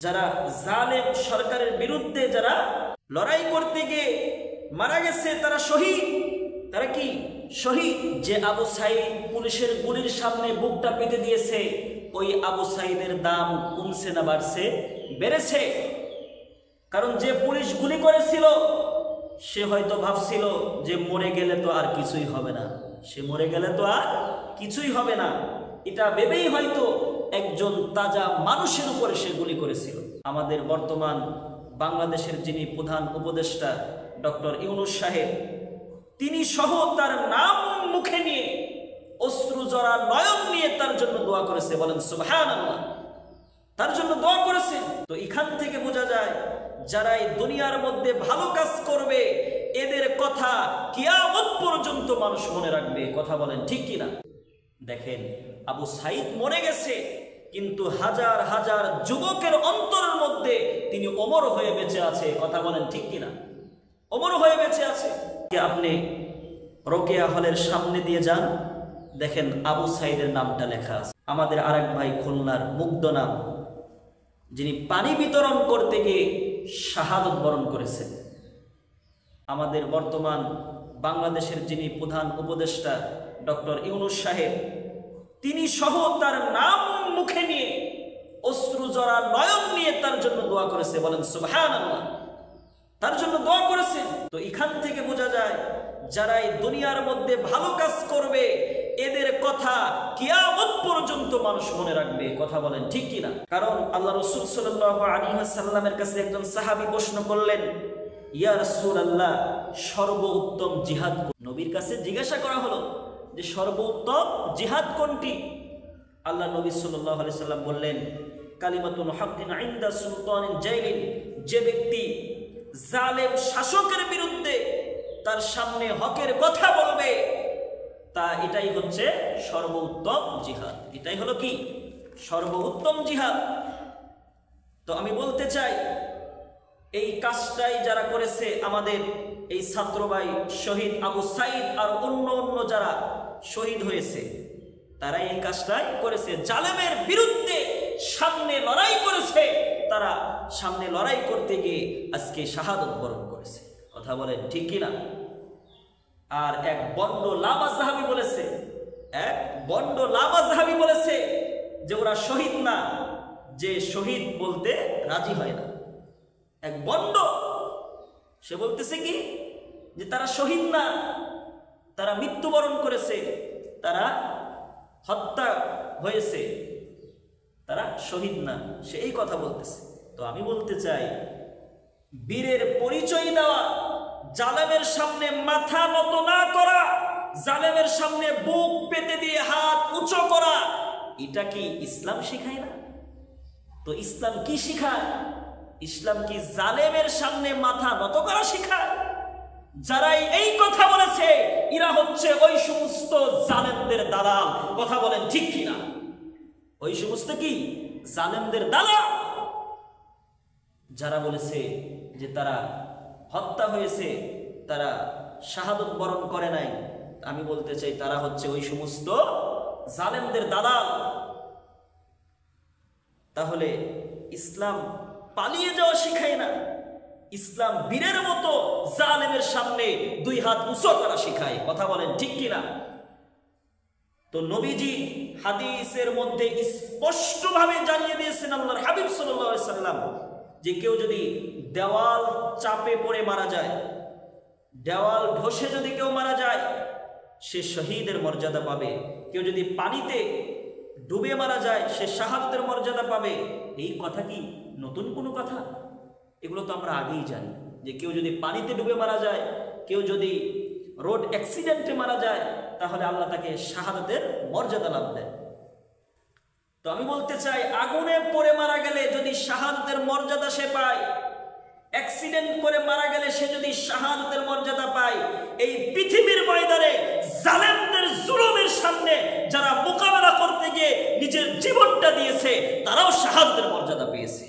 যারা জালেম সরকারের বিরুদ্ধে যারা লড়াই করতে গিয়ে মারা গেছে তারা শহীদ। তারা কি শহীদ? যে আবু সাইদ পুলিশের গুলির সামনে বুকটা পেতে দিয়েছে, ওই আবু সাইদের দাম কমছে না বাড়ছে? বেড়েছে। কারণ যে পুলিশ গুলি করেছিল সে হয়তো ভাবছিল যে মরে গেলে তো আর কিছুই হবে না, সে মরে গেলে তো আর কিছুই হবে না, এটা ভেবেই হয়তো একজন তাজা মানুষের উপরে সে গুলি করেছিল। আমাদের বর্তমান বাংলাদেশের যিনি প্রধান উপদেষ্টা ডক্টর ইউনূস সাহেব, তিনি সহ তার নাম মুখে নিয়ে অশ্রু জড়া নয়ন নিয়ে তার জন্য দোয়া করেছে। বলেন সুবহানাল্লাহ। তার জন্য দোয়া করেছে। তো এখান থেকে বোঝা যায় যারা এই দুনিয়ার মধ্যে ভালো কাজ করবে এদের কথা কিয়ামত পর্যন্ত মানুষ মনে রাখবে। কথা বলেন ঠিক কিনা? দেখেন, আবু সাইদ মরে গেছে, কিন্তু হাজার হাজার যুবকের অন্তরের মধ্যে তিনি অমর হয়ে বেঁচে আছে। কথা বলেন ঠিক কিনা? অমর হয়ে বেঁচে আছে। আপনি রোকেয়া হলের সামনে দিয়ে যান, দেখেন আবু সাইদের নামটা লেখা আছে। আমাদের আরেক ভাই খুলনার মুগ্ধ নাম, যিনি পানি বিতরণ করতে গিয়ে শাহাদত বরণ করেছেন। আমাদের বর্তমান বাংলাদেশের যিনি প্রধান উপদেষ্টা ডক্টর ইউনূস সাহেব, তিনি সহ তার নাম মুখে নিয়ে অশ্রু জড়া নয়ন নিয়ে তার জন্য দোয়া করেছে। বলেন সুবহানাল্লাহ। তার জন্য দোয়া করেছে। তো এখান থেকে বোঝা যায় যারা এই দুনিয়ার মধ্যে ভালো কাজ করবে এদের কথা কিয়ামত পর্যন্ত মানুষ মনে রাখবে। কথা বলেন ঠিক কিনা? কারণ আল্লাহ রাসূল সাল্লাল্লাহু আলাইহি ওয়াসাল্লামের কাছে একজন সাহাবী প্রশ্ন করলেন, ইয়া রাসূলুল্লাহ, সর্বোত্তম জিহাদ? নবীর কাছে জিজ্ঞাসা করা হলো যে সর্বোত্তম জিহাদ কোনটি? আল্লাহ নবী সাল্লাল্লাহু আলাইহি সাল্লাম বললেন, কালিমাতুল হাক্কিন ইনদা সুলতানিন জাইলিন, যে ব্যক্তি জালেম শাসকের বিরুদ্ধে তার সামনে হকের কথা বলবে, তা এটাই হচ্ছে সর্বোত্তম জিহাদ। এটাই হলো কি? সর্বোত্তম জিহাদ। তো আমি বলতে চাই, এই কাজটাই যারা করেছে আমাদের এই ছাত্র ভাই শহীদ আবু সাইদ আর অন্য অন্য যারা শহীদ হয়েছে, তারা এই কাজটাই করেছে। জালেমের বিরুদ্ধে সামনে লড়াই করেছে, তারা সামনে লড়াই করতে গিয়ে আজকে শাহাদত বরণ করেছে। কথা বলেন ঠিক কিনা? আর এক বন্ড লামাযহাবী বলেছে, এক বন্ড লামাযহাবী বলেছে যে ওরা শহীদ না, যে শহীদ বলতে রাজি হয় না। এক বন্ড, সে বলতেছে কি যে তারা শহীদ না, তারা মৃত্যুবরণ করেছে, তারা হত্যা হয়েছে, তারা শহীদ না, সে এই কথা বলতেছে। তো আমি বলতে চাই, বীরের পরিচয় দেওয়া, জালেমের সামনে মাথা নত না করা, জালেমের সামনে বুক পেতে দিয়ে হাত উঁচু করা, এটা কি ইসলাম শিখায় না? তো ইসলাম কি শিখায়? ইসলাম কি জালেমের সামনে মাথা নত করা শিখায়? যারা এই কথা বলেছে এরা হচ্ছে ওই সমস্ত জালেমদের দালাল। কথা বলেন ঠিক কিনা? ওই সমস্ত কি জালেমদের দালাল যারা বলেছে যে তারা হত্যা হয়েছে, তারা শাহাদত বরণ করে নাই। আমি বলতে চাই তারা হচ্ছে ওই সমস্ত জালেমদের দালাল। তাহলে ইসলাম পালিয়ে যাওয়া শিখায় না, ইসলাম বীরের মতো জালেমের সামনে দুই হাত উঁচু করা শিখায়। কথা বলেন ঠিক কিনা? তো নবীজি হাদিসের মধ্যে স্পষ্টভাবে জানিয়ে দিয়েছেন, আল্লাহর হাবিব সাল্লাল্লাহু আলাইহি সাল্লাম, যে কেউ যদি দেওয়াল চাপে পড়ে মারা যায়, দেওয়াল ধসে যদি কেউ মারা যায়, সে শহীদের মর্যাদা পাবে। কেউ যদি পানিতে ডুবে মারা যায়, সে শাহাদাতের মর্যাদা পাবে। এই কথা কি নতুন কোনো কথা? এগুলো তো আমরা আগেই জানি যে কেউ যদি পানিতে ডুবে মারা যায়, কেউ যদি রোড অ্যাক্সিডেন্টে মারা যায়, তাহলে আল্লাহ তাকে শাহাদাতের মর্যাদা লাভ দেয়। তো আমি বলতে চাই, আগুনে পড়ে মারা গেলে যদি শাহাদাতের মর্যাদা সে পায়, অ্যাক্সিডেন্ট করে মারা গেলে সে যদি শাহাদাতের মর্যাদা পায়, এই পৃথিবীর ময়দানে জালেমদের জুলুমের সামনে যারা মোকাবেলা করতে গিয়ে নিজের জীবনটা দিয়েছে, তারাও শাহাদাতের মর্যাদা পেয়েছে।